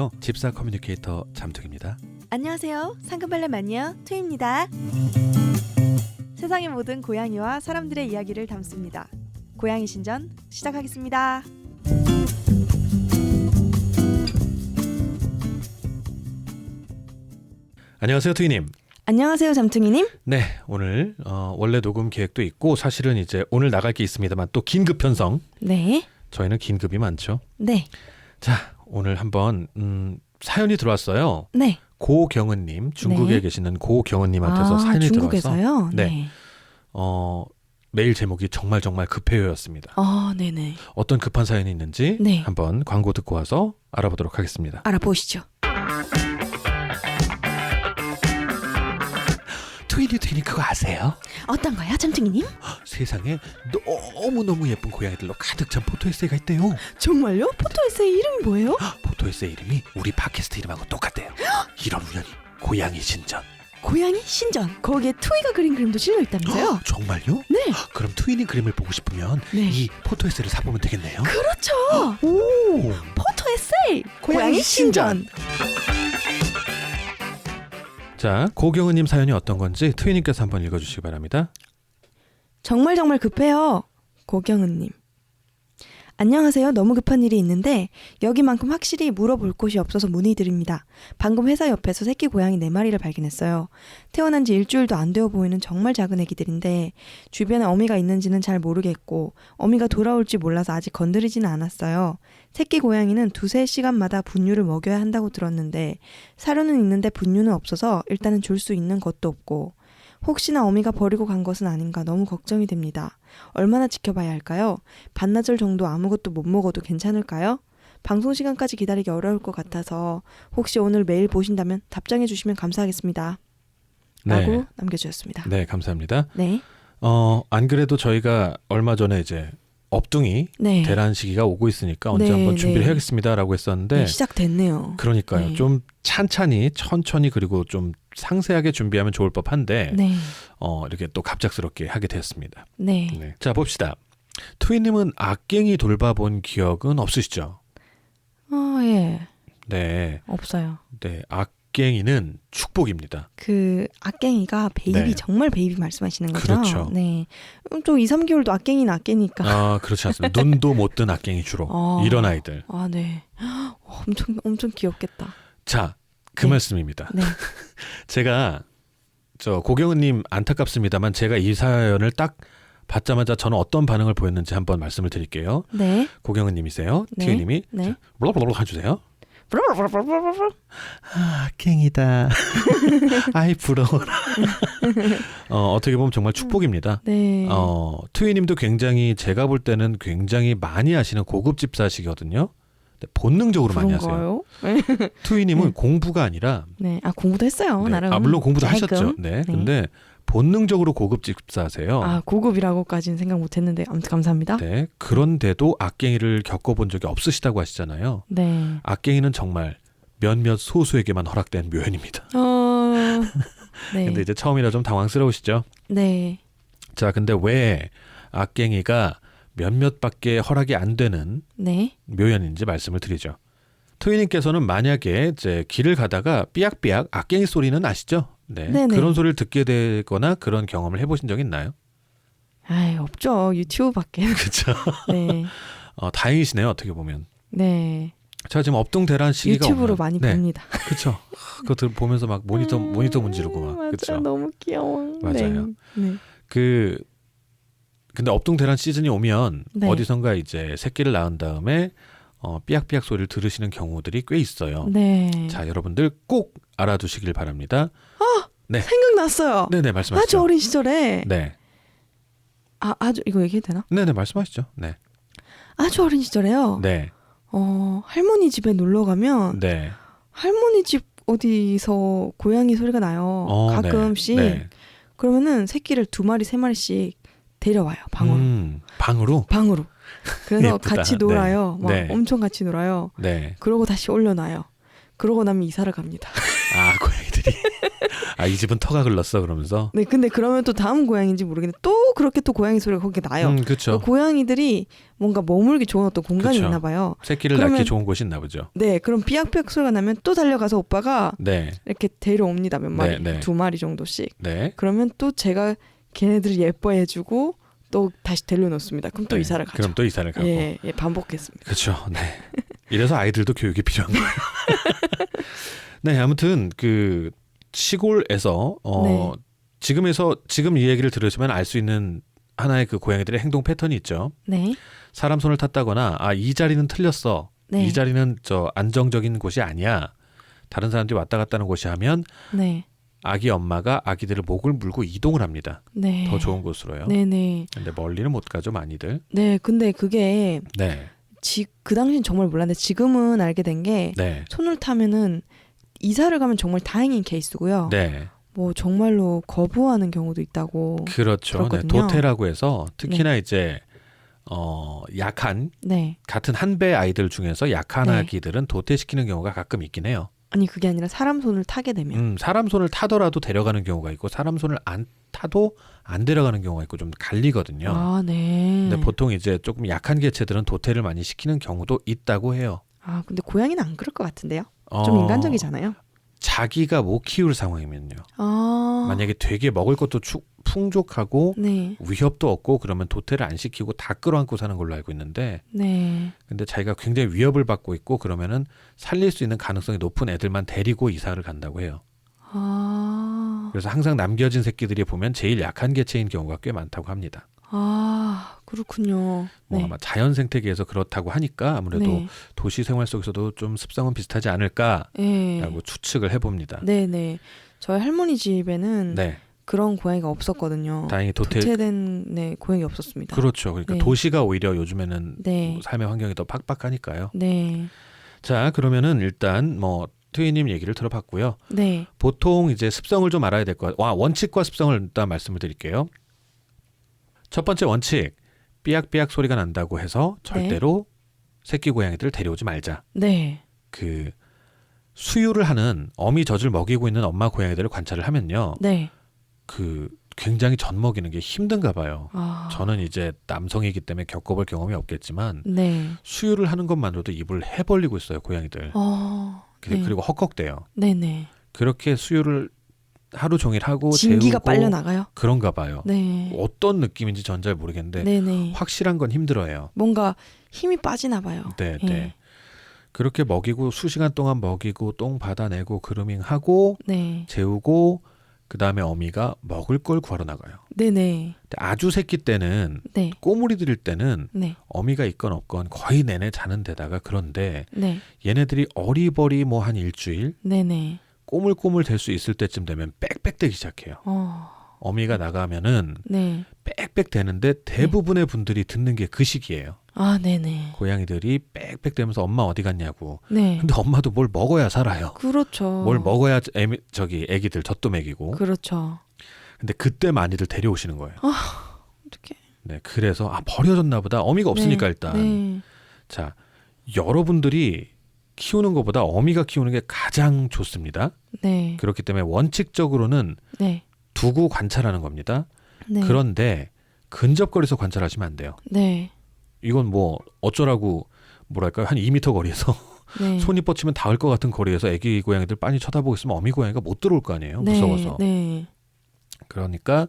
안녕하세요. 집사 커뮤니케이터 잠툭입니다. 안녕하세요. 상큼발레 마니아 투입니다. 세상의 모든 고양이와 사람들의 이야기를 담습니다. 고양이 신전 시작하겠습니다. 안녕하세요, 투이님. 안녕하세요, 잠퉁이님. 네, 오늘 원래 녹음 계획도 있고 사실은 이제 오늘 나갈 게 있습니다만 또 긴급 편성. 네. 저희는 긴급이 많죠. 네. 자, 오늘 한번 사연이 들어왔어요. 네. 고경은님, 중국에 네. 계시는 고경은님한테서 사연이 중국에서요? 들어와서 네. 메일 제목이 정말 급해요였습니다. 네네. 어떤 급한 사연이 있는지 네. 한번 광고 듣고 와서 알아보도록 하겠습니다. 알아보시죠. 트윈이 그거 아세요? 어떤 거요, 잠퉁이님? 세상에 너무너무 예쁜 고양이들로 가득 찬 포토에세이가 있대요. 정말요? 포토에세이 이름이 뭐예요? 포토에세이 이름이 우리 팟캐스트 이름하고 똑같대요. 이런 우연히 고양이 신전. 고양이 신전. 거기에 트위가 그린 그림도 실려있다면서요? 정말요? 네. 그럼 트윈이 그림을 보고 싶으면 네. 이 포토에세이를 사보면 되겠네요. 그렇죠. 오, 포토에세이. 고양이 신전. 자, 고경은님 사연이 어떤 건지 트윈님께서 한번 읽어주시기 바랍니다. 정말 급해요. 고경은님. 안녕하세요. 너무 급한 일이 있는데 여기만큼 확실히 물어볼 곳이 없어서 문의드립니다. 방금 회사 옆에서 새끼 고양이 4마리를 발견했어요. 태어난 지 일주일도 안 되어 보이는 정말 작은 애기들인데 주변에 어미가 있는지는 잘 모르겠고 어미가 돌아올지 몰라서 아직 건드리지는 않았어요. 새끼 고양이는 2-3시간마다 분유를 먹여야 한다고 들었는데 사료는 있는데 분유는 없어서 일단은 줄 수 있는 것도 없고 혹시나 어미가 버리고 간 것은 아닌가 너무 걱정이 됩니다. 얼마나 지켜봐야 할까요? 반나절 정도 아무것도 못 먹어도 괜찮을까요? 방송 시간까지 기다리기 어려울 것 같아서 혹시 오늘 메일 보신다면 답장해 주시면 감사하겠습니다. 라고 네. 남겨주셨습니다. 네, 감사합니다. 네. 안 그래도 저희가 얼마 전에 이제 업둥이 네. 대란 시기가 오고 있으니까 언제 네, 한번 준비를 네. 해야겠습니다라고 했었는데 네, 시작됐네요. 그러니까요. 네. 좀 천천히 그리고 좀 상세하게 준비하면 좋을 법한데 네. 이렇게 또 갑작스럽게 하게 되었습니다. 네. 네. 자, 봅시다. 트윈님은 악갱이 돌봐본 기억은 없으시죠? 예. 네. 없어요. 네. 악갱이는 축복입니다. 그 악갱이가 베이비 네. 정말 베이비 말씀하시는 거죠? 그렇죠. 네. 좀 2-3개월도 악갱이는 악갱이니까. 그렇지 않습니다. 눈도 못 뜬 악갱이 주로. 이런 아이들. 네. 엄청 귀엽겠다. 자, 그 네. 말씀입니다. 네. 제가 고경은님 안타깝습니다만 제가 이 사연을 딱 받자마자 저는 어떤 반응을 보였는지 한번 말씀을 드릴게요. 네. 고경은님이세요. 네. 티우님이 네. 블러블러 해주세요. 갱이다. 아이 부러워라. 어떻게 보면 정말 축복입니다. 네. 트위님도 굉장히 제가 볼 때는 굉장히 많이 하시는 고급 집사시거든요. 본능적으로 많이 하세요. 트위님은 네. 공부가 아니라 네. 공부도 했어요. 네. 나름. 물론 공부도 조금. 하셨죠. 네. 근데 본능적으로 고급 집사세요. 고급이라고까지는 생각 못했는데 아무튼 감사합니다. 네. 그런데도 악갱이를 겪어본 적이 없으시다고 하시잖아요. 네. 악갱이는 정말 몇몇 소수에게만 허락된 묘연입니다. 네. 근데 이제 처음이라 좀 당황스러우시죠? 네. 자, 근데 왜 악갱이가 몇몇밖에 허락이 안 되는 네. 묘연인지 말씀을 드리죠. 트위님께서는 만약에 이제 길을 가다가 삐약삐약 악갱이 소리는 아시죠? 네. 네네. 그런 소리를 듣게 되거나 그런 경험을 해보신 적 있나요? 없죠. 유튜브밖에. 그렇죠. 네. 다행이시네요. 어떻게 보면. 네. 제가 지금 업동대란 시기가 유튜브로 오면, 많이 네. 봅니다. 그렇죠. 그거 보면서 막 모니터 문지르고 막. 맞아. 그렇죠. 너무 귀여워. 맞아요. 네. 근데 업동대란 시즌이 오면 네. 어디선가 이제 새끼를 낳은 다음에 삐약삐약 소리를 들으시는 경우들이 꽤 있어요. 네. 자, 여러분들 꼭 알아두시길 바랍니다. 네. 생각났어요. 네네, 말씀하시죠. 아주 어린 시절에 네. 아주 이거 얘기해도 되나? 네네, 말씀하시죠. 네. 아주 어린 시절에요. 네. 할머니 집에 놀러 가면 네. 할머니 집 어디서 고양이 소리가 나요. 가끔씩. 네. 그러면은 새끼를 2마리 3마리씩 데려와요. 방으로. 방으로. 그래서 예쁘다. 같이 놀아요. 네. 막 네. 엄청 같이 놀아요. 네. 그러고 다시 올려놔요. 그러고 나면 이사를 갑니다. 고양이들. 아이들이 아, 이 집은 터가 글렀어 그러면서. 네, 근데 그러면 또 다음 고양이인지 모르겠는데 또 그렇게 또 고양이 소리가 거기 나요. 그렇죠. 그 고양이들이 뭔가 머물기 좋은 어떤 공간이 그쵸. 있나 봐요. 새끼를 그러면- 낳기 좋은 곳이 있나 보죠. 네, 그럼 삐약삐약 소리가 나면 또 달려가서 오빠가 네, 이렇게 데려옵니다. 몇 마리, 네, 네. 2마리 정도씩. 네. 그러면 또 제가 걔네들을 예뻐해주고 또 다시 데려놓습니다. 그럼 또 네. 이사를 가죠. 그럼 또 이사를 가고. 예, 예, 반복했습니다. 그렇죠. 네. 이래서 아이들도 교육이 필요한 거예요. 네, 아무튼 그 시골에서 네. 지금 이 얘기를 들으시면 알 수 있는 하나의 그 고양이들의 행동 패턴이 있죠. 네, 사람 손을 탔다거나 아, 이 자리는 틀렸어. 네, 이 자리는 저 안정적인 곳이 아니야. 다른 사람들이 왔다 갔다 하는 곳이 하면 네, 아기 엄마가 아기들을 목을 물고 이동을 합니다. 네. 더 좋은 곳으로요. 네, 네, 근데 멀리는 못 가죠, 많이들. 네. 근데 그게 네. 그 당시엔 정말 몰랐는데 지금은 알게 된 게 네. 손을 타면은 이사를 가면 정말 다행인 케이스고요. 네. 뭐 정말로 거부하는 경우도 있다고. 그렇죠. 네, 들었거든요. 도태라고 해서 특히나 이제 약한 네. 같은 한 배 아이들 중에서 약한 네. 아기들은 도태시키는 경우가 가끔 있긴 해요. 아니 그게 아니라 사람 손을 타게 되면. 사람 손을 타더라도 데려가는 경우가 있고 사람 손을 안 타도 안 데려가는 경우가 있고 좀 갈리거든요. 아, 네. 근데 보통 이제 조금 약한 개체들은 도태를 많이 시키는 경우도 있다고 해요. 아, 근데 고양이는 안 그럴 것 같은데요? 좀 어, 인간적이잖아요. 자기가 못 키울 상황이면요. 아. 만약에 되게 먹을 것도 풍족하고 네. 위협도 없고 그러면 도태를 안 시키고 다 끌어안고 사는 걸로 알고 있는데 네. 근데 자기가 굉장히 위협을 받고 있고 그러면은 살릴 수 있는 가능성이 높은 애들만 데리고 이사를 간다고 해요. 아. 그래서 항상 남겨진 새끼들이 보면 제일 약한 개체인 경우가 꽤 많다고 합니다. 아, 그렇군요. 뭐 네. 아마 자연 생태계에서 그렇다고 하니까 아무래도 네. 도시 생활 속에서도 좀 습성은 비슷하지 않을까라고 네. 추측을 해봅니다. 네, 네. 저희 할머니 집에는 네, 그런 고양이가 없었거든요. 다행히 도태된 네, 고양이 없었습니다. 그렇죠. 그러니까 네. 도시가 오히려 요즘에는 네. 뭐 삶의 환경이 더 팍팍하니까요. 네. 자, 그러면은 일단 뭐 트위님 얘기를 들어봤고요. 네. 보통 이제 습성을 좀 알아야 될 것 같아요. 원칙과 습성을 일단 말씀을 드릴게요. 첫 번째 원칙, 삐약삐약 소리가 난다고 해서 절대로 새끼 고양이들을 데려오지 말자. 네. 그 수유를 하는 어미 젖을 먹이고 있는 엄마 고양이들을 관찰을 하면요. 네. 그 굉장히 젖 먹이는 게 힘든가 봐요. 아. 저는 이제 남성이기 때문에 겪어볼 경험이 없겠지만 네. 수유를 하는 것만으로도 입을 해벌리고 있어요, 고양이들. 네. 그리고 헉헉대요. 네, 네. 그렇게 수유를 하루 종일 하고 진기가 재우고 빨려 나가요? 그런가 봐요. 네. 어떤 느낌인지 전 잘 모르겠는데 네, 네. 확실한 건 힘들어요. 뭔가 힘이 빠지나 봐요. 네, 예. 네. 그렇게 먹이고 수시간 동안 먹이고 똥 받아내고 그루밍하고 네. 재우고 그다음에 어미가 먹을 걸 구하러 나가요. 네, 네. 근데 아주 새끼 때는 네. 꼬물이들일 때는 네. 어미가 있건 없건 거의 내내 자는 데다가 그런데 네. 얘네들이 어리버리 뭐 한 일주일 네, 네. 꼬물꼬물 될 수 있을 때쯤 되면 빽빽대기 시작해요. 어미가 나가면은 네. 빽빽 되는데 대부분의 분들이 듣는 게 그 시기예요. 아, 네, 네. 고양이들이 빽빽 되면서 엄마 어디 갔냐고. 네. 근데 엄마도 뭘 먹어야 살아요. 그렇죠. 뭘 먹어야 애기들 젖도 먹이고. 그렇죠. 근데 그때 많이들 데려오시는 거예요. 어떻게? 네, 그래서 버려졌나 보다. 어미가 없으니까 일단. 네. 자, 여러분들이 키우는 것보다 어미가 키우는 게 가장 좋습니다. 네. 그렇기 때문에 원칙적으로는 네. 두고 관찰하는 겁니다. 네. 그런데 근접거리에서 관찰하시면 안 돼요. 네. 이건 뭐 어쩌라고 뭐랄까요? 한 2m 거리에서 네. 손이 뻗치면 닿을 것 같은 거리에서 애기 고양이들 빤히 쳐다보고 있으면 어미 고양이가 못 들어올 거 아니에요. 네. 무서워서. 네. 그러니까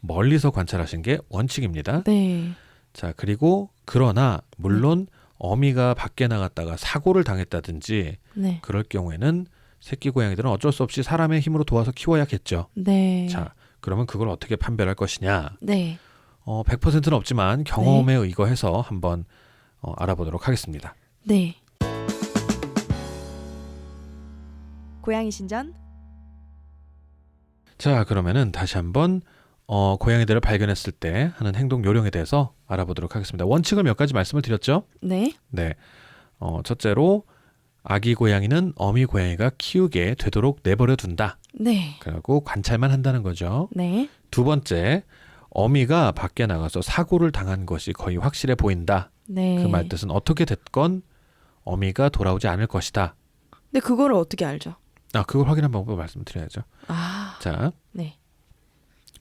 멀리서 관찰하시는 게 원칙입니다. 네. 자, 그리고 그러나 물론 어미가 밖에 나갔다가 사고를 당했다든지 네. 그럴 경우에는 새끼 고양이들은 어쩔 수 없이 사람의 힘으로 도와서 키워야겠죠. 네. 자, 그러면 그걸 어떻게 판별할 것이냐? 네. 100%는 없지만 경험에 의거해서 한번 알아보도록 하겠습니다. 네. 고양이 신전. 자, 그러면은 다시 한번 고양이들을 발견했을 때 하는 행동 요령에 대해서 알아보도록 하겠습니다. 원칙을 몇 가지 말씀을 드렸죠? 네. 네. 첫째로 아기 고양이는 어미 고양이가 키우게 되도록 내버려 둔다. 네. 그리고 관찰만 한다는 거죠. 네. 두 번째, 어미가 밖에 나가서 사고를 당한 것이 거의 확실해 보인다. 네. 그 말 뜻은 어떻게 됐건 어미가 돌아오지 않을 것이다. 근데 그거를 어떻게 알죠? 그걸 확인한 방법을 말씀드려야죠. 자, 네.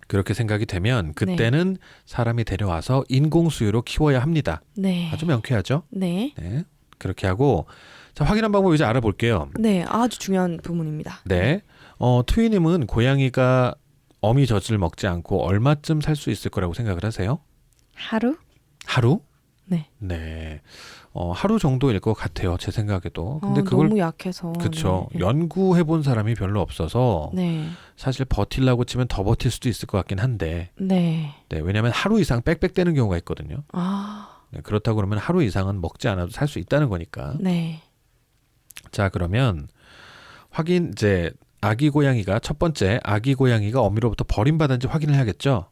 그렇게 생각이 되면 그때는 사람이 데려와서 인공수유로 키워야 합니다. 네. 아주 명쾌하죠? 네. 네. 그렇게 하고 자, 확인한 방법 이제 알아볼게요. 네, 아주 중요한 부분입니다. 네. 투이님은 고양이가 어미젖을 먹지 않고 얼마쯤 살 수 있을 거라고 생각을 하세요? 하루? 하루? 네. 네. 하루 정도일 것 같아요. 제 생각에도. 근데 그걸 너무 약해서. 그쵸. 네. 연구해 본 사람이 별로 없어서 네. 사실 버틸라고 치면 더 버틸 수도 있을 것 같긴 한데 네. 네, 왜냐하면 하루 이상 빽빽대는 경우가 있거든요. 네, 그렇다고 그러면 하루 이상은 먹지 않아도 살 수 있다는 거니까. 네. 자, 그러면 확인 이제 아기 고양이가 첫 번째 아기 고양이가 어미로부터 버림받은지 확인을 해야겠죠.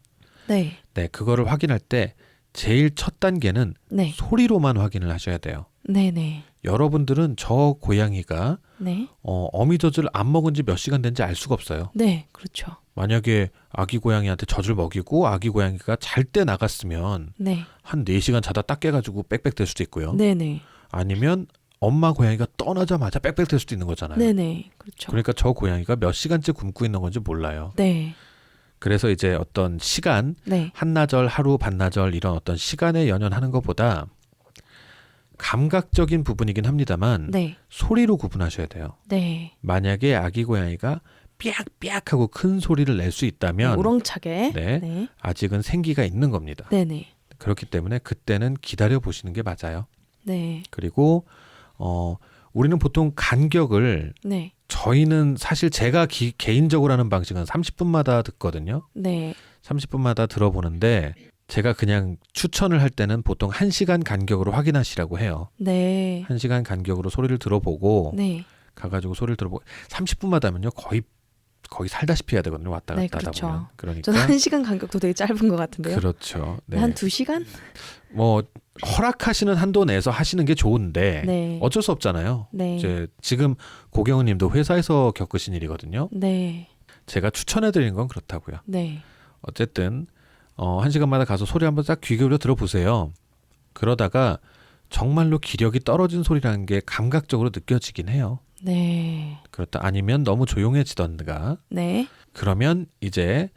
네. 네, 그거를 확인할 때 제일 첫 단계는 네. 소리로만 확인을 하셔야 돼요. 네. 네. 여러분들은 저 고양이가 네. 어미젖을 안 먹은 지 몇 시간 된지 알 수가 없어요. 네. 그렇죠. 만약에 아기 고양이한테 젖을 먹이고 아기 고양이가 잘 때 나갔으면 네. 한 4시간 자다 딱 깨가지고 빽빽될 수도 있고요. 네. 네. 아니면 엄마 고양이가 떠나자마자 빽빽될 수도 있는 거잖아요. 네. 네. 그렇죠. 그러니까 저 고양이가 몇 시간째 굶고 있는 건지 몰라요. 네. 그래서 이제 어떤 시간, 네. 한나절, 하루, 반나절 이런 어떤 시간에 연연하는 것보다 감각적인 부분이긴 합니다만 네. 소리로 구분하셔야 돼요. 네. 만약에 아기 고양이가 삐약삐약 하고 큰 소리를 낼 수 있다면 우렁차게. 네. 네. 아직은 생기가 있는 겁니다. 네. 네. 그렇기 때문에 그때는 기다려 보시는 게 맞아요. 네. 그리고 우리는 보통 간격을 네. 저희는 사실 제가 개인적으로 하는 방식은 30분마다 듣거든요. 네. 30분마다 들어보는데 제가 그냥 추천을 할 때는 보통 1시간 간격으로 확인하시라고 해요. 네. 1시간 간격으로 소리를 들어보고 네. 가가지고 소리를 들어보고 30분마다면요 거의 살다시피 해야 되거든요. 왔다 갔다 네, 하다 그렇죠. 보면. 그러니까 저는 1시간 간격도 되게 짧은 것 같은데요. 그렇죠. 네. 한 2시간? 뭐 허락하시는 한도 내에서 하시는 게 좋은데 네. 어쩔 수 없잖아요. 네. 이제 지금 고경은님도 회사에서 겪으신 일이거든요. 네. 제가 추천해드리는 건 그렇다고요. 네. 어쨌든 1시간마다 가서 소리 한번 싹 귀 기울여 들어보세요. 그러다가 정말로 기력이 떨어진 소리라는 게 감각적으로 느껴지긴 해요. 네. 그렇다 아니면 너무 조용해지던가 네. 그러면 이제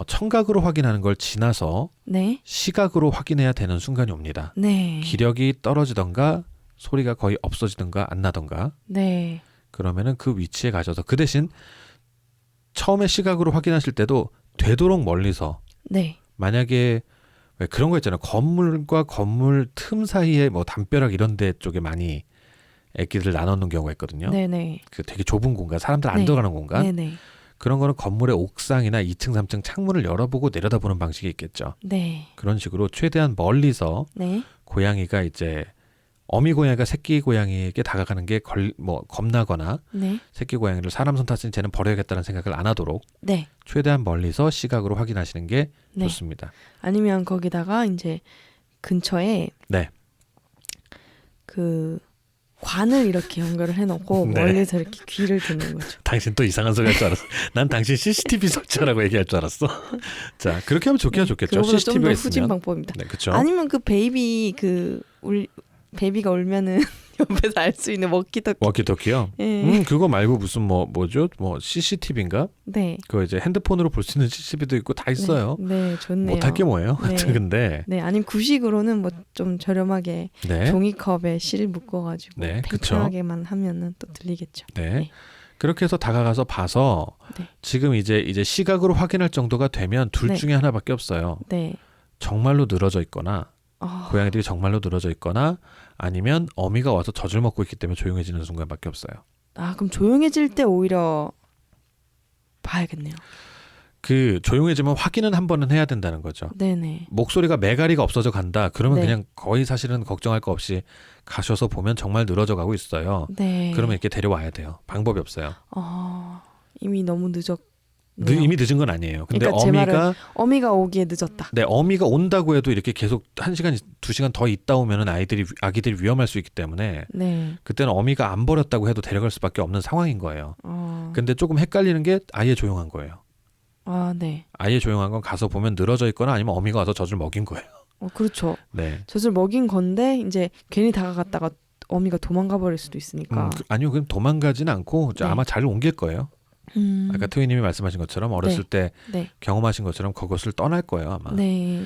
청각으로 확인하는 걸 지나서 네. 시각으로 확인해야 되는 순간이 옵니다. 네. 기력이 떨어지던가 소리가 거의 없어지던가 안 나던가 네. 그러면은 그 위치에 가셔서 그 대신 처음에 시각으로 확인하실 때도 되도록 멀리서 네. 만약에 왜 그런 거 있잖아요. 건물과 건물 틈 사이에 뭐 담벼락 이런 데 쪽에 많이 애기들 나눠놓는 경우가 있거든요. 네네. 그 되게 좁은 공간, 사람들 안 네. 들어가는 공간. 네네. 그런 거는 건물의 옥상이나 2층, 3층 창문을 열어보고 내려다보는 방식이 있겠죠. 네. 그런 식으로 최대한 멀리서 네. 고양이가 이제 어미 고양이가 새끼 고양이에게 다가가는 게 겁나거나 네. 새끼 고양이를 사람 손 탔으니 쟤는 버려야겠다는 생각을 안 하도록 네. 최대한 멀리서 시각으로 확인하시는 게 네. 좋습니다. 아니면 거기다가 이제 근처에 네. 그 관을 이렇게 연결을 해놓고 네. 멀리서 이렇게 귀를 듣는 거죠. 당신 또 이상한 소리 할 줄 알았어. 난 당신 CCTV 설치하라고 얘기할 줄 알았어. 자, 그렇게 하면 좋겠죠. 그거보다 좀 CCTV가 더 후진 있으면. 방법입니다. 네, 그렇죠. 아니면 그 베이비 베이비가 울면은 옆에서 알 수 있는 워키토키. 워키토키요. 예. 그거 말고 무슨 뭐죠? 뭐 CCTV인가? 네. 그거 이제 핸드폰으로 볼 수 있는 CCTV도 있고 다 있어요. 네, 좋네요. 못할 게 뭐예요? 네. 근데 네, 아니면 구식으로는 뭐 좀 저렴하게 네. 종이컵에 실 묶어가지고 네, 그쵸. 팽팽하게만 하면은 또 들리겠죠. 네. 네. 그렇게 해서 다가가서 봐서 네. 지금 이제 시각으로 확인할 정도가 되면 둘 네. 중에 하나밖에 없어요. 네. 정말로 늘어져 있거나 아, 고양이들이 정말로 늘어져 있거나 아니면 어미가 와서 젖을 먹고 있기 때문에 조용해지는 순간밖에 없어요. 그럼 조용해질 때 오히려 봐야겠네요. 그 조용해지면 확인은 한 번은 해야 된다는 거죠. 네네. 목소리가 매가리가 없어져 간다. 그러면 네. 그냥 거의 사실은 걱정할 거 없이 가셔서 보면 정말 늘어져 가고 있어요. 네. 그러면 이렇게 데려와야 돼요. 방법이 없어요. 이미 너무 늦었네요. 이미 늦은 건 아니에요. 근데 그러니까 제 어미가 어미가 오기에 늦었다. 네, 어미가 온다고 해도 이렇게 계속 1시간, 2시간 더 있다 오면은 아기들이 위험할 수 있기 때문에 네. 그때는 어미가 안 버렸다고 해도 데려갈 수밖에 없는 상황인 거예요. 근데 조금 헷갈리는 게 아예 조용한 거예요. 네. 아예 조용한 건 가서 보면 늘어져 있거나 아니면 어미가 와서 젖을 먹인 거예요. 그렇죠. 네. 젖을 먹인 건데 이제 괜히 다가갔다가 어미가 도망가 버릴 수도 있으니까. 아니요, 그럼 도망가진 않고 이제 네. 아마 잘 옮길 거예요. 아까 토이님이 말씀하신 것처럼 어렸을 때 네. 경험하신 것처럼 그것을 떠날 거예요 아마. 네.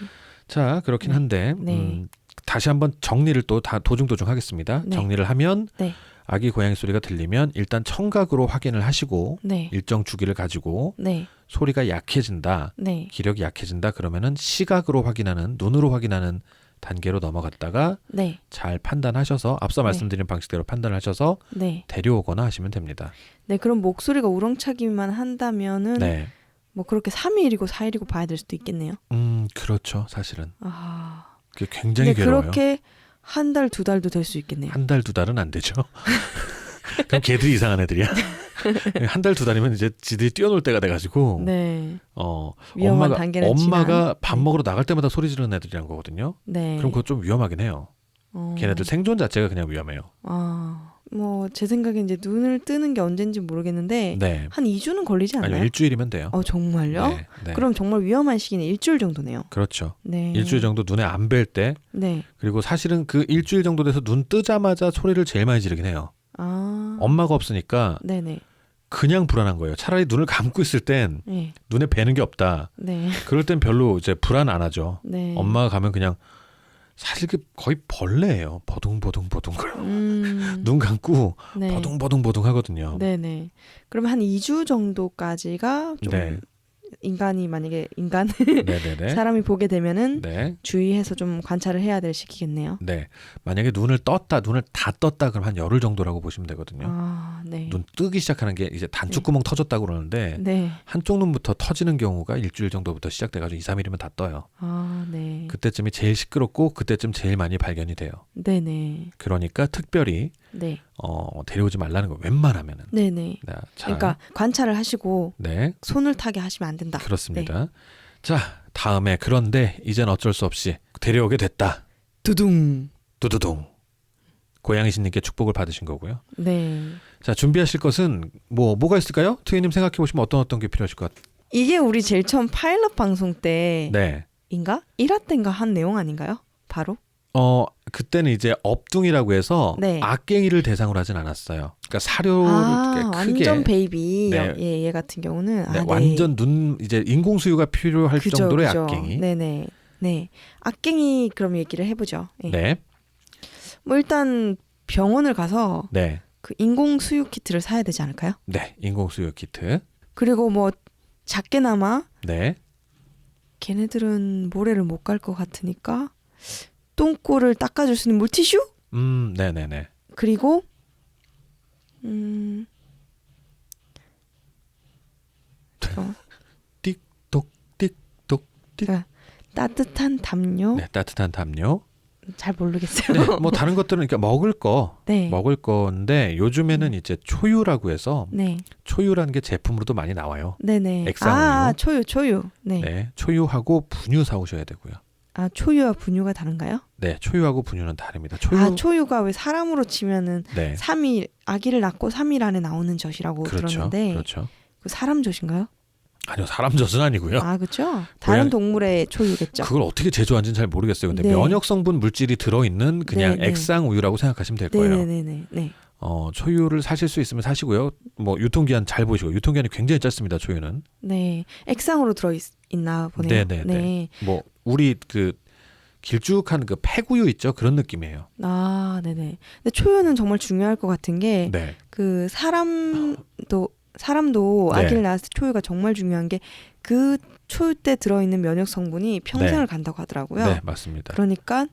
자, 그렇긴 네. 한데 네. 다시 한번 정리를 또 다 도중도중 하겠습니다. 네. 정리를 하면 네. 아기 고양이 소리가 들리면 일단 청각으로 확인을 하시고 네. 일정 주기를 가지고 네. 소리가 약해진다, 네. 기력이 약해진다 그러면은 시각으로 확인하는, 눈으로 확인하는 단계로 넘어갔다가 네. 잘 판단하셔서 앞서 네. 말씀드린 방식대로 판단하셔서 네. 데려오거나 하시면 됩니다. 네. 그럼 목소리가 우렁차기만 한다면은 네. 뭐 그렇게 3일이고 4일이고 봐야 될 수도 있겠네요. 그렇죠. 사실은 아. 그게 굉장히 근데 괴로워요. 그렇게 한 달, 두 달도 될 수 있겠네요. 한 달, 두 달은 안 되죠. 그럼 걔들이 이상한 애들이야. 한 달, 두 달이면 이제 지들이 뛰어놀 때가 돼가지고 네. 위험한 엄마가 단계는 엄마가 지난. 밥 네. 먹으러 나갈 때마다 소리 지르는 애들이란 거거든요. 네. 그럼 그거 좀 위험하긴 해요. 걔네들 생존 자체가 그냥 위험해요. 뭐 제 생각에 이제 눈을 뜨는 게 언젠지 모르겠는데 네. 한 2주는 걸리지 않나요? 아니요, 일주일이면 돼요. 정말요? 네, 네. 그럼 정말 위험한 시기는 일주일 정도네요. 그렇죠. 네. 일주일 정도 눈에 안 뵐 때, 네. 그리고 사실은 그 일주일 정도 돼서 눈 뜨자마자 소리를 제일 많이 지르긴 해요. 엄마가 없으니까 네네. 그냥 불안한 거예요. 차라리 눈을 감고 있을 땐 네. 눈에 뵈는 게 없다. 네. 그럴 땐 별로 이제 불안 안 하죠. 네. 엄마가 가면 그냥 사실 그 거의 벌레예요. 버둥버둥버둥. 눈 감고 네. 버둥버둥버둥 하거든요. 네네. 그러면 한 2주 정도까지가 좀 네. 인간이 만약에 네네네. 사람이 보게 되면은 네. 주의해서 좀 관찰을 해야 될 시기겠네요. 네. 만약에 눈을 다 떴다 그럼 한 열흘 정도라고 보시면 되거든요. 네. 눈 뜨기 시작하는 게 이제 단추구멍 터졌다고 그러는데 네. 한쪽 눈부터 터지는 경우가 일주일 정도부터 시작돼가지고 2, 3일이면 다 떠요. 네. 그때쯤이 제일 시끄럽고 그때쯤 제일 많이 발견이 돼요. 네네. 그러니까 특별히 네. 데려오지 말라는 거 웬만하면은. 네네. 네, 자, 그러니까 관찰을 하시고 네, 손을 타게 하시면 안 된다. 그렇습니다. 자, 다음에 그런데 이젠 어쩔 수 없이 데려오게 됐다. 두둥. 두두둥. 고양이 신님께 축복을 받으신 거고요. 네. 자, 준비하실 것은 뭐가 있을까요? 트위님 생각해 보시면 어떤 게 필요하실 것 같아요? 이게 우리 제일 처음 파일럿 방송 네. 때인가? 1화 때인가 한 내용 아닌가요? 바로? 그때는 이제 업둥이라고 해서 네. 악갱이를 대상으로 하진 않았어요. 그러니까 사료를 크게 완전 베이비 네. 얘 같은 경우는 네, 완전 눈 이제 인공 수유가 필요할 그죠, 정도로의 그죠. 악갱이. 네네. 네. 악갱이 그럼 얘기를 해보죠. 네. 네. 뭐 일단 병원을 가서 네. 그 인공 수유 키트를 사야 되지 않을까요? 네. 인공 수유 키트. 그리고 뭐 작게나마 네. 걔네들은 모래를 못 갈 것 같으니까 똥꼬를 닦아줄 수 있는 물티슈? 네네네. 그리고 띡똑 띡똑 띡. 따뜻한 담요? 네, 따뜻한 담요. 잘 모르겠어요. 네, 뭐 다른 것들은 그러니까 네. 먹을 건데 요즘에는 이제 초유라고 해서 네. 초유라는 게 제품으로도 많이 나와요. 네네. 액상우유. 초유. 네. 네, 초유하고 분유 사오셔야 되고요. 초유와 분유가 다른가요? 네, 초유하고 분유는 다릅니다. 초유. 초유가 왜 사람으로 치면은 네, 3일 아기를 낳고 3일 안에 나오는 젖이라고 그렇죠, 들었는데 그렇죠. 그 사람 젖인가요? 아니요, 사람 젖은 아니고요. 그렇죠. 다른 동물의 초유겠죠. 그걸 어떻게 제조한지는 잘 모르겠어요. 근데 네. 면역 성분 물질이 들어 있는 그냥 네. 액상 우유라고 생각하시면 될 거예요. 네네네. 초유를 사실 수 있으면 사시고요. 뭐 유통기한 잘 보시고 유통기한이 굉장히 짧습니다. 초유는. 네. 액상으로 들어 있나 보네요. 네네네. 네. 뭐 우리 그 길쭉한 그 폐구유 있죠? 그런 느낌이에요. 네네. 근데 초유는 정말 중요할 것 같은 게 네. 그 사람도 네. 아기를 낳았을 때 초유가 정말 중요한 게 그 초유 때 들어있는 면역 성분이 평생을 네. 간다고 하더라고요. 네, 맞습니다. 그러니까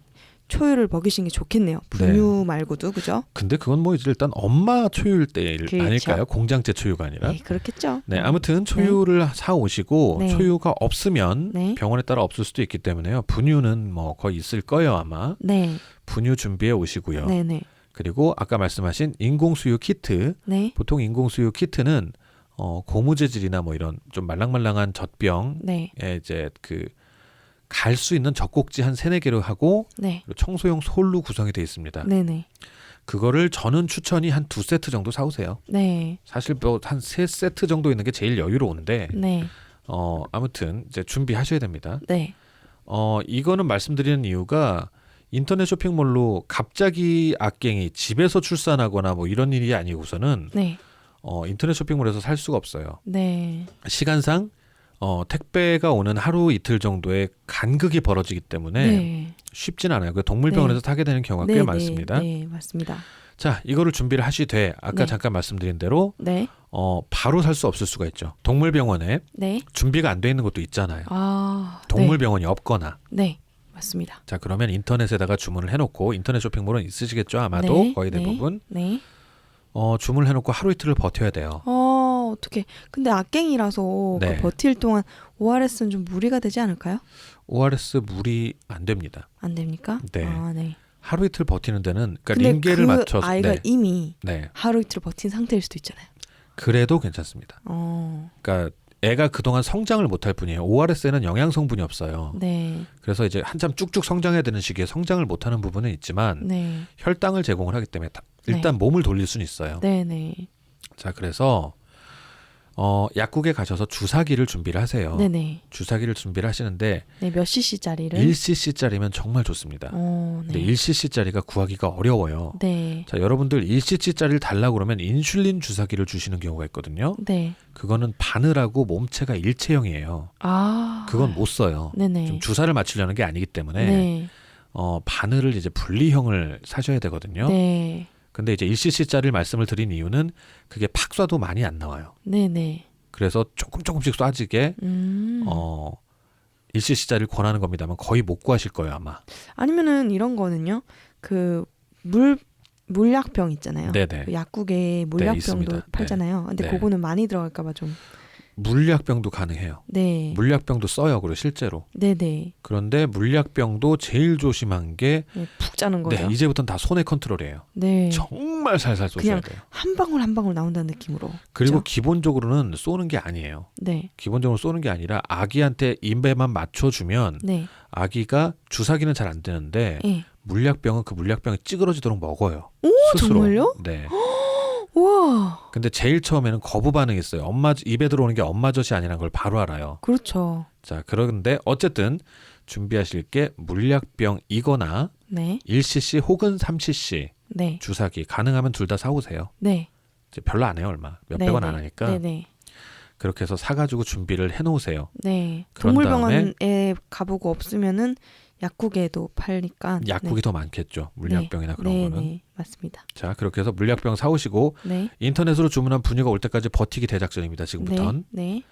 초유를 먹이시는 게 좋겠네요. 분유 말고도 그죠? 근데 그건 뭐 이제 일단 엄마 초유일 때 그렇죠. 아닐까요? 공장제 초유가 아니라. 네, 그렇겠죠. 네, 아무튼 초유를 사 오시고 네. 초유가 없으면 네. 병원에 따라 없을 수도 있기 때문에요. 분유는 뭐 거의 있을 거예요, 아마. 네. 분유 준비해 오시고요. 네네. 그리고 아까 말씀하신 인공수유 키트. 네. 보통 인공수유 키트는 고무 재질이나 뭐 이런 좀 말랑말랑한 젖병에 네. 이제 그 갈 수 있는 젖꼭지 한 3-4개로 하고 네. 그리고 청소용 솔로 구성이 되어 있습니다. 네네. 그거를 저는 추천이 한 2세트 정도 사오세요. 네. 사실 뭐 한 3세트 정도 있는 게 제일 여유로운데 네. 아무튼 이제 준비하셔야 됩니다. 네. 이거는 말씀드리는 이유가 인터넷 쇼핑몰로 갑자기 악갱이 집에서 출산하거나 뭐 이런 일이 아니고서는 네. 인터넷 쇼핑몰에서 살 수가 없어요. 네. 시간상 택배가 오는 하루 이틀 정도의 간극이 벌어지기 때문에 네. 쉽진 않아요. 그 동물병원에서 타게 되는 경우가 꽤 많습니다. 네, 맞습니다. 자, 이거를 준비를 하시되 아까 네. 잠깐 말씀드린 대로 네. 바로 살 수 없을 수가 있죠. 동물병원에 네. 준비가 안 돼 있는 것도 있잖아요. 아, 동물병원이 없거나. 네. 맞습니다. 자, 그러면 인터넷에다가 주문을 해놓고 인터넷 쇼핑몰은 있으시겠죠. 아마도 네. 거의 대부분. 네. 주문을 해놓고 하루 이틀을 버텨야 돼요. 어떻게? 근데 악갱이라서 네. 그 버틸 동안 ORS는 좀 무리가 되지 않을까요? ORS 무리 안 됩니다. 안 됩니까? 네. 아, 네. 하루 이틀 버티는 데는 그러니까 근데 링겔을 그 맞춰서 아이가 네. 이미 네. 하루 이틀 버틴 상태일 수도 있잖아요. 그래도 괜찮습니다. 그러니까 애가 그동안 성장을 못할 뿐이에요. ORS에는 영양 성분이 없어요. 네. 그래서 이제 한참 쭉쭉 성장해야 되는 시기에 성장을 못하는 부분은 있지만 네. 혈당을 제공을 하기 때문에 일단 몸을 돌릴 수는 있어요. 네, 네. 자, 그래서 약국에 가셔서 주사기를 준비를 하세요. 네, 네. 주사기를 준비를 하시는데 네, 몇 cc짜리를? 1cc짜리면 정말 좋습니다. 네. 근데 1cc짜리가 구하기가 어려워요. 네. 자, 여러분들 1cc짜리를 달라고 그러면 인슐린 주사기를 주시는 경우가 있거든요. 네. 그거는 바늘하고 몸체가 일체형이에요. 아. 그건 못 써요. 네네. 좀 주사를 맞추려는 게 아니기 때문에 네. 바늘을 이제 분리형을 사셔야 되거든요. 네. 근데 이제 1cc짜리를 말씀을 드린 이유는 그게 팍 쏴도 많이 안 나와요. 네네. 그래서 조금씩 쏴지게 1cc짜리를 권하는 겁니다만 거의 못 구하실 거예요 아마. 아니면은 이런 거는요. 그 물약병 있잖아요. 네네. 그 약국에 물약병도 있습니다. 팔잖아요. 근데 네. 그거는 많이 들어갈까봐 좀. 물약병도 가능해요. 네. 물약병도 써요. 그리고 실제로. 네네. 그런데 물약병도 제일 조심한 게 네, 푹 짜는 거죠. 네, 이제부터는 다 손의 컨트롤이에요. 네. 정말 살살 쏘셔야 그냥 돼요. 한 방울 한 방울 나온다는 느낌으로. 그리고 그렇죠? 기본적으로는 쏘는 게 아니에요. 네. 기본적으로 쏘는 게 아니라 아기한테 입에만 맞춰주면 네. 아기가 주사기는 잘 안 되는데 네. 물약병은 그 물약병이 찌그러지도록 먹어요. 오, 스스로. 정말요? 네. 우와. 근데 제일 처음에는 거부 반응이 있어요. 엄마 입에 들어오는 게 엄마 젖이 아니라는 걸 바로 알아요. 그렇죠. 자, 그런데 어쨌든 준비하실 게 물약병이거나 네. 1cc 혹은 3cc 네. 주사기 가능하면 둘 다 사오세요. 네. 이제 별로 안 해요 얼마. 네, 몇백 원 네. 안 하니까. 네네. 그렇게 해서 사가지고 준비를 해놓으세요. 네. 그런 동물병원에 가보고 없으면은 약국에도 팔니까. 약국이 더 많겠죠. 물약병이나 그런 네, 거는. 네. 맞습니다. 자, 그렇게 해서 물약병 사오시고 네. 인터넷으로 주문한 분유가 올 때까지 버티기 대작전입니다. 지금부턴. 네.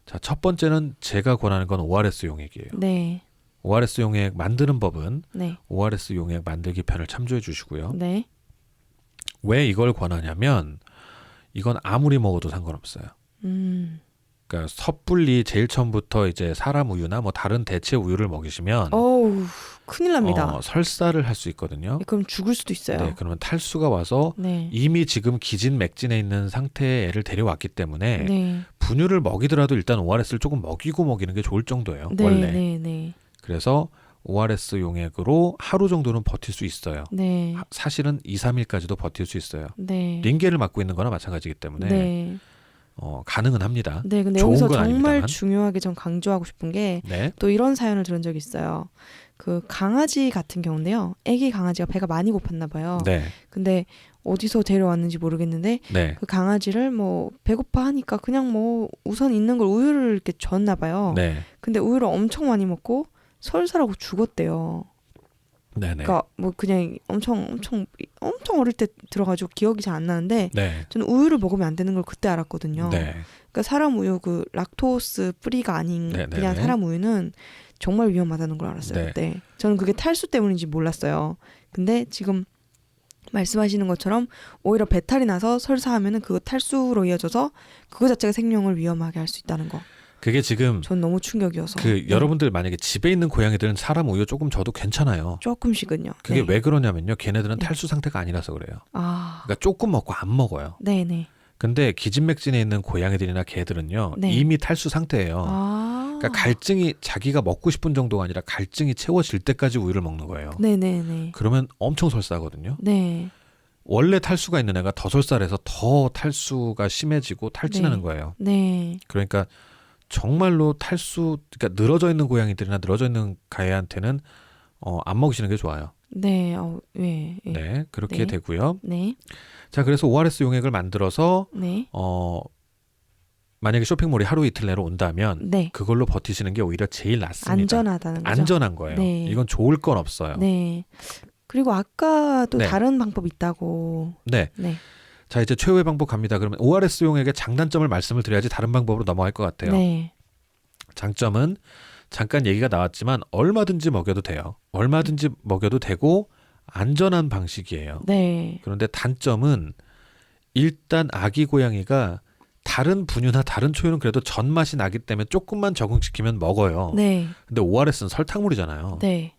자, 첫 번째는 제가 권하는 건 ORS 용액이에요. 네. ORS 용액 만드는 법은 네. ORS 용액 만들기 편을 참조해 주시고요. 네. 왜 이걸 권하냐면 이건 아무리 먹어도 상관없어요. 그러니까 섣불리 제일 처음부터 이제 사람 우유나 뭐 다른 대체 우유를 먹이시면 어우, 큰일 납니다. 설사를 할 수 있거든요. 그럼 죽을 수도 있어요. 네, 그러면 탈수가 와서 네. 이미 지금 기진맥진에 있는 상태의 애를 데려왔기 때문에 네. 분유를 먹이더라도 일단 ORS를 조금 먹이는 게 좋을 정도예요. 네. 원래. 네. 네. 그래서 ORS 용액으로 하루 정도는 버틸 수 있어요. 네. 사실은 2, 3일까지도 버틸 수 있어요. 네. 링겔을 맞고 있는 거나 마찬가지이기 때문에 네. 가능은 합니다. 네. 근데 좋은 여기서 건 정말 아닙니다만. 중요하게 전 강조하고 싶은 게 네. 또 이런 사연을 들은 적이 있어요. 그 강아지 같은 경우인데요. 아기 강아지가 배가 많이 고팠나 봐요. 네. 근데 어디서 데려왔는지 모르겠는데 네. 그 강아지를 뭐 배고파 하니까 그냥 뭐 우선 있는 걸 우유를 이렇게 줬나 봐요. 네. 근데 우유를 엄청 많이 먹고 설사라고 죽었대요. 네. 네. 그러니까 뭐 그냥 엄청 어릴 때 들어가지고 기억이 잘 안 나는데 네. 저는 우유를 먹으면 안 되는 걸 그때 알았거든요. 네. 그러니까 사람 우유 그 락토스 프리가 아닌 네, 네, 그냥 네. 사람 우유는 정말 위험하다는 걸 알았어요. 네. 그때 저는 그게 탈수 때문인지 몰랐어요. 근데 지금 말씀하시는 것처럼 오히려 배탈이 나서 설사하면은 그거 탈수로 이어져서 그거 자체가 생명을 위험하게 할 수 있다는 거. 그게 지금 전 너무 충격이어서. 그 여러분들 만약에 집에 있는 고양이들은 사람 우유 조금 줘도 괜찮아요. 조금씩은요. 그게 네. 왜 그러냐면요. 걔네들은 네. 탈수 상태가 아니라서 그래요. 아, 그러니까 조금 먹고 안 먹어요. 네네. 근데 기진맥진에 있는 고양이들이나 개들은요. 네. 이미 탈수 상태예요. 아, 그러니까 갈증이 자기가 먹고 싶은 정도가 아니라 갈증이 채워질 때까지 우유를 먹는 거예요. 네네네. 그러면 엄청 설사거든요. 네. 원래 탈수가 있는 애가 더 설사해서 더 탈수가 심해지고 탈진하는 네. 거예요. 네. 그러니까 정말로 탈수, 그러니까 늘어져 있는 고양이들이나 늘어져 있는 가해한테는 안 먹이시는 게 좋아요. 네. 예. 네, 그렇게 네. 되고요. 네. 자, 그래서 ORS 용액을 만들어서 네. 만약에 쇼핑몰이 하루 이틀 내로 온다면 네. 그걸로 버티시는 게 오히려 제일 낫습니다. 안전하다는 거죠. 안전한 거예요. 네. 이건 좋을 건 없어요. 네. 그리고 아까 또 네. 다른 방법 있다고. 네. 네. 자, 이제 최후의 방법 갑니다. 그러면 ORS 용액의 장단점을 말씀을 드려야지 다른 방법으로 넘어갈 것 같아요. 네. 장점은 잠깐 얘기가 나왔지만 얼마든지 먹여도 돼요. 얼마든지 먹여도 되고 안전한 방식이에요. 네. 그런데 단점은 일단 아기 고양이가 다른 분유나 다른 초유는 그래도 전 맛이 나기 때문에 조금만 적응시키면 먹어요. 네. 근데 ORS는 설탕물이잖아요. 네.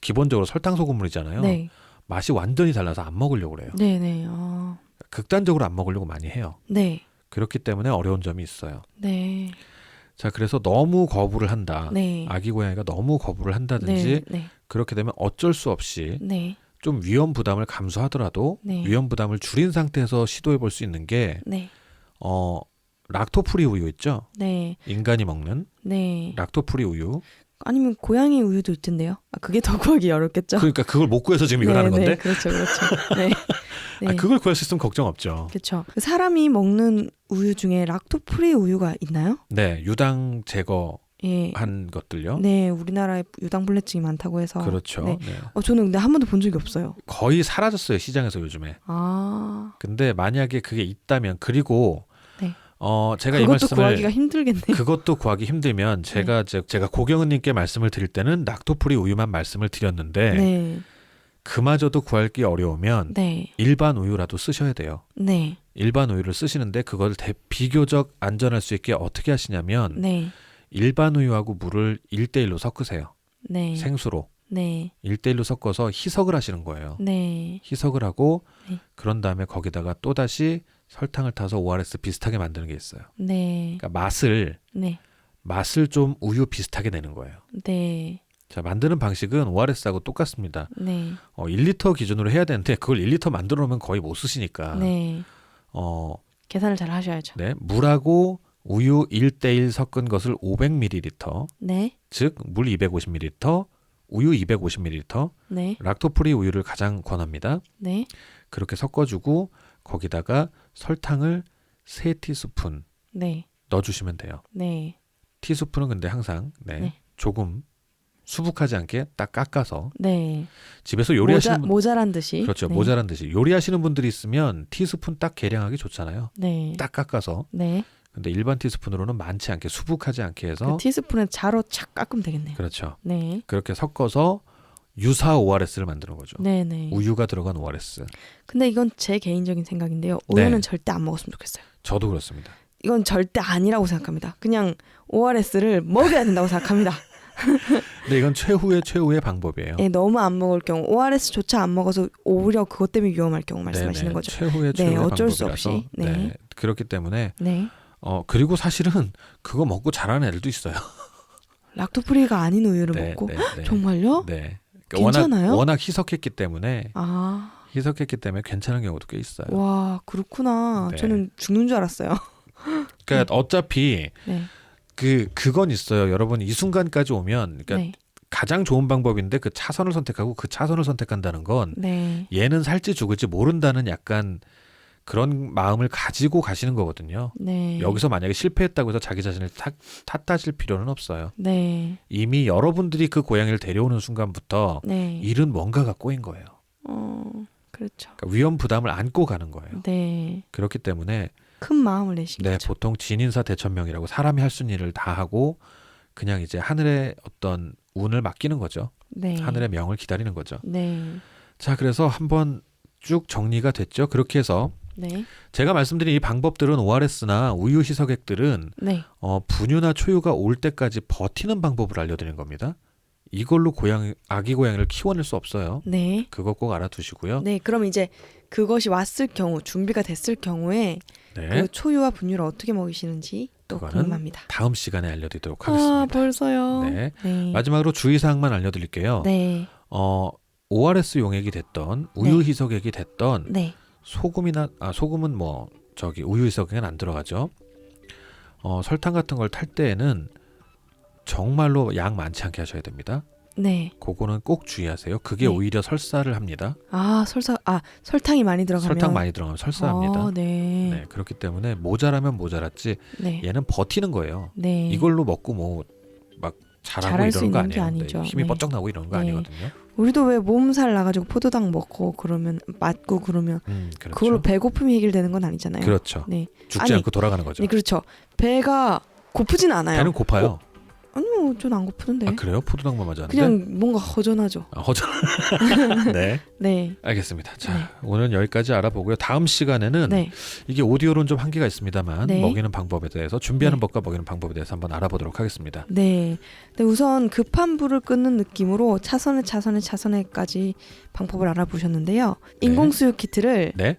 기본적으로 설탕 소금물이잖아요. 네. 맛이 완전히 달라서 안 먹으려고 그래요. 네. 네. 극단적으로 안 먹으려고 많이 해요. 네. 그렇기 때문에 어려운 점이 있어요. 네. 자, 그래서 너무 거부를 한다. 네. 아기 고양이가 너무 거부를 한다든지 네. 그렇게 되면 어쩔 수 없이 네. 좀 위험 부담을 감수하더라도 네. 위험 부담을 줄인 상태에서 시도해 볼 수 있는 게 네. 락토프리 우유 있죠? 네. 인간이 먹는 네. 락토프리 우유. 아니면 고양이 우유도 있던데요. 그게 더 구하기 어렵겠죠. 그러니까 그걸 못 구해서 지금 이걸 하는 건데. 네, 그렇죠. 네. 네. 그걸 구할 수 있으면 걱정 없죠. 그렇죠. 사람이 먹는 우유 중에 락토프리 우유가 있나요? 네, 유당 제거한 예. 것들요. 네, 우리나라에 유당불내증이 많다고 해서. 그렇죠. 네. 네. 저는 근데 한 번도 본 적이 없어요. 거의 사라졌어요, 시장에서 요즘에. 아. 근데 만약에 그게 있다면 그리고 네. 제가 이 그것도 말씀을 구하기가 힘들겠네요. 그것도 구하기 힘들면 제가 고경은님께 말씀을 드릴 때는 락토프리 우유만 말씀을 드렸는데 네. 그마저도 구하기 어려우면 네. 일반 우유라도 쓰셔야 돼요. 네. 일반 우유를 쓰시는데 그걸 비교적 안전할 수 있게 어떻게 하시냐면 네. 일반 우유하고 물을 1대1로 섞으세요. 네. 생수로 네. 1대1로 섞어서 희석을 하시는 거예요. 네. 희석을 하고 네. 그런 다음에 거기다가 또다시 설탕을 타서 ORS 비슷하게 만드는 게 있어요. 네. 그러니까 네. 맛을 좀 우유 비슷하게 내는 거예요. 네. 자, 만드는 방식은 ORS하고 똑같습니다. 네. 1리터 기준으로 해야 되는데 그걸 1리터 만들어 놓으면 거의 못 쓰시니까 네. 계산을 잘 하셔야죠. 네, 물하고 우유 1대1 섞은 것을 500ml, 네. 즉 물 250ml, 우유 250ml, 네. 락토프리 우유를 가장 권합니다. 네. 그렇게 섞어주고 거기다가 설탕을 3티스푼 네. 넣어주시면 돼요. 네. 티스푼은 근데 항상 네. 조금 수북하지 않게 딱 깎아서 네. 집에서 요리하시는 분, 모자란 듯이. 그렇죠. 네. 모자란 듯이 요리하시는 분들이 있으면 티스푼 딱 계량하기 좋잖아요. 네. 딱 깎아서. 네. 근데 일반 티스푼으로는 많지 않게 수북하지 않게 해서 그 티스푼에 자로 착 깎으면 되겠네요. 그렇죠. 네. 그렇게 섞어서 유사 ORS를 만드는 거죠. 네, 네. 우유가 들어간 ORS. 근데 이건 제 개인적인 생각인데요. 우유는 네. 절대 안 먹었으면 좋겠어요. 저도 그렇습니다. 이건 절대 아니라고 생각합니다. 그냥 ORS를 먹여야 된다고 생각합니다. 근데 이건 최후의 방법이에요. 네, 너무 안 먹을 경우 ORS조차 안 먹어서 오히려 그것 때문에 위험할 경우 말씀하시는 네네. 거죠. 최후의 어쩔 수 방법이라서. 없이. 네. 그렇기 때문에 네. 그리고 사실은 그거 먹고 자라는 애들도 있어요. 락토프리가 아닌 우유를 먹고 네. 정말요? 네. 괜찮아요? 워낙 희석했기 때문에 아, 괜찮은 경우도 꽤 있어요. 와 그렇구나. 네. 저는 죽는 줄 알았어요. 그러니까 어차피 네. 그건 있어요. 여러분 이 순간까지 오면 그러니까 네. 가장 좋은 방법인데 그 차선을 선택하고 그 차선을 선택한다는 건 네. 얘는 살지 죽을지 모른다는 약간 그런 마음을 가지고 가시는 거거든요. 네. 여기서 만약에 실패했다고 해서 자기 자신을 탓하실 필요는 없어요. 네. 이미 여러분들이 그 고양이를 데려오는 순간부터 네. 일은 뭔가가 꼬인 거예요. 그렇죠. 그러니까 위험 부담을 안고 가는 거예요. 네. 그렇기 때문에 큰 마음을 내신 네, 거죠. 보통 진인사 대천명이라고 사람이 할 수 있는 일을 다 하고 그냥 이제 하늘의 어떤 운을 맡기는 거죠. 네. 하늘의 명을 기다리는 거죠. 네. 자, 그래서 한번 쭉 정리가 됐죠. 그렇게 해서 네. 제가 말씀드린 이 방법들은 ORS나 우유 희석액들은 네. 분유나 초유가 올 때까지 버티는 방법을 알려드리는 겁니다. 이걸로 아기 고양이를 키워낼 수 없어요. 네. 그거 꼭 알아두시고요. 네. 그럼 이제 그것이 왔을 경우, 준비가 됐을 경우에 네, 그 초유와 분유를 어떻게 먹이시는지 또 그거는 궁금합니다. 다음 시간에 알려드리도록 하겠습니다. 아, 벌써요. 네. 네. 마지막으로 주의사항만 알려드릴게요. 네. ORS 용액이 됐던 우유 네. 희석액이 됐던 네. 소금은 우유 희석액은 안 들어가죠. 설탕 같은 걸 탈 때에는 정말로 양 많지 않게 하셔야 됩니다. 네. 그거는 꼭 주의하세요. 그게 네. 오히려 설사를 합니다. 설탕이 많이 들어가면. 설탕 많이 들어가면 설사합니다. 네. 네, 그렇기 때문에 모자라면 모자랐지 네. 얘는 버티는 거예요. 네. 이걸로 먹고 뭐 막 잘하고 잘할 수 이러는 거 있는 게 아니에요. 아니죠. 힘이 네. 뻗쩍 나고 이러는 거 네. 아니거든요. 우리도 왜 몸살 나가지고 포도당 먹고 그러면 맞고 그러면 그렇죠. 그걸로 배고픔이 해결되는 건 아니잖아요. 그렇죠. 네. 죽지 아니, 않고 돌아가는 거죠. 네, 그렇죠. 배가 고프진 않아요. 배는 고파요. 아니요, 전 안 고프던데. 아 그래요? 포도당만 맞았는데? 그냥 뭔가 허전하죠. 허전. 네, 네. 알겠습니다. 자, 네. 오늘은 여기까지 알아보고요. 다음 시간에는 네. 이게 오디오로는 좀 한계가 있습니다만 네. 먹이는 방법에 대해서 준비하는 네. 법과 먹이는 방법에 대해서 한번 알아보도록 하겠습니다. 네. 네, 우선 급한 불을 끄는 느낌으로 차선에까지 방법을 알아보셨는데요. 인공수육 키트를 네,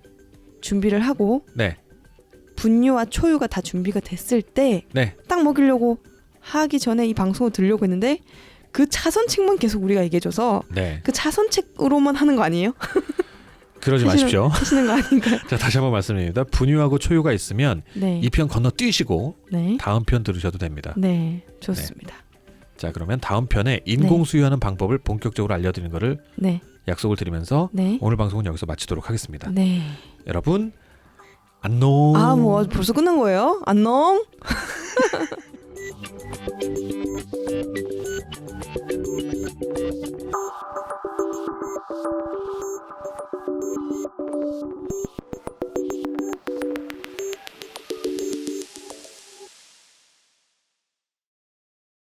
준비를 하고 네, 분유와 초유가 다 준비가 됐을 때 네. 딱 먹이려고 하기 전에 이 방송을 들려고 했는데 그 차선책만 계속 우리가 얘기해줘서 네. 그 차선책으로만 하는 거 아니에요? 그러지 마십시오. 하시는 거 아닌가요? 자, 다시 한번 말씀드립니다. 분유하고 초유가 있으면 네. 이 편 건너 뛰시고 네. 다음 편 들으셔도 됩니다. 네. 좋습니다. 자, 그러면 다음 편에 인공수유하는 방법을 본격적으로 알려드리는 것을 네. 약속을 드리면서 네. 오늘 방송은 여기서 마치도록 하겠습니다. 네. 여러분 안녕. 뭐 벌써 끝난 거예요? 안녕.